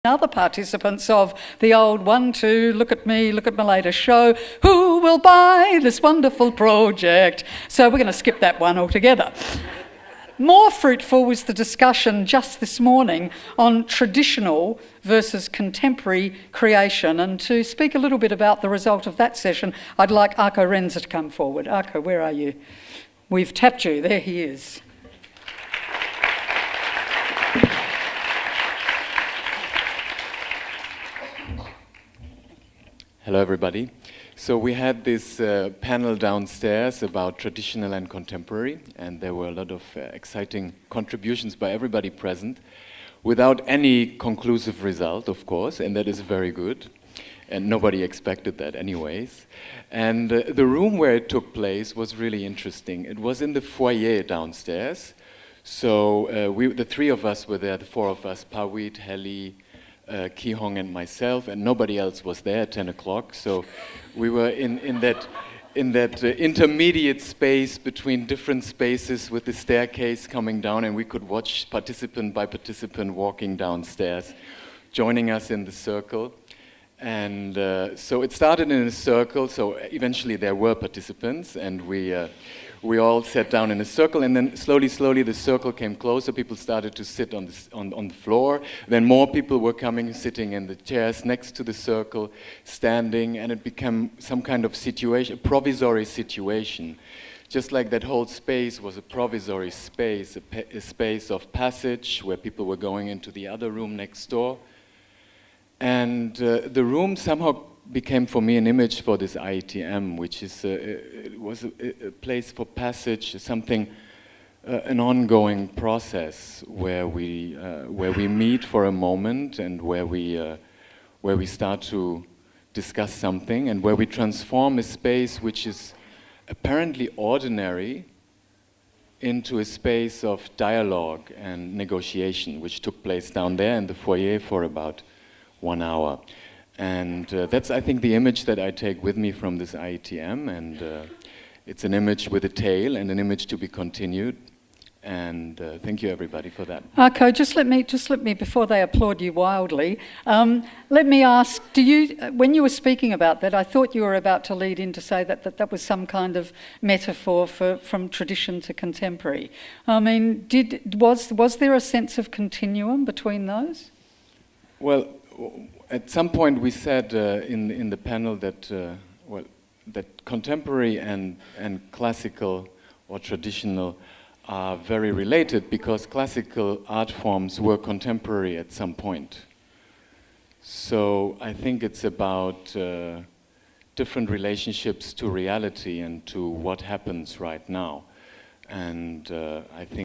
other participants of the old 1, 2, look at me later show, who will buy this wonderful project? So we're going to skip that one altogether. More fruitful was the discussion just this morning on traditional versus contemporary creation. And to speak a little bit about the result of that session, I'd like Arko Renza to come forward. Arko, where are you? We've tapped you. There he is. Hello everybody. So we had this panel downstairs about traditional and contemporary, and there were a lot of exciting contributions by everybody present, without any conclusive result, of course, and that is very good. And nobody expected that anyways. And the room where it took place was really interesting. It was in the foyer downstairs. So the three of us were there, the four of us, Pawit, Heli, Ki Hong and myself, and nobody else was there at 10 o'clock. So we were in that intermediate space between different spaces with the staircase coming down, and we could watch participant by participant walking downstairs, joining us in the circle. And so it started in a circle, so eventually there were participants, and we all sat down in a circle, and then slowly the circle came closer. People started to sit on the floor. Then more people were coming, sitting in the chairs next to the circle, standing, and it became some kind of situation, a provisory situation. Just like that whole space was a provisory space, a space of passage where people were going into the other room next door. And the room somehow became for me an image for this IETM, which is it was a place for passage, something, an ongoing process where we meet for a moment and where we start to discuss something and where we transform a space which is apparently ordinary into a space of dialogue and negotiation, which took place down there in the foyer for about 1 hour. And that's, I think, the image that I take with me from this IETM, and it's an image with a tail and an image to be continued. And thank you, everybody, for that. Arko, just let me, before they applaud you wildly, let me ask, when you were speaking about that, I thought you were about to lead in to say that was some kind of metaphor from tradition to contemporary. I mean, was there a sense of continuum between those? Well, at some point we said in the panel that that contemporary and classical or traditional are very related because classical art forms were contemporary at some point. So I think it's about different relationships to reality and to what happens right now. And I think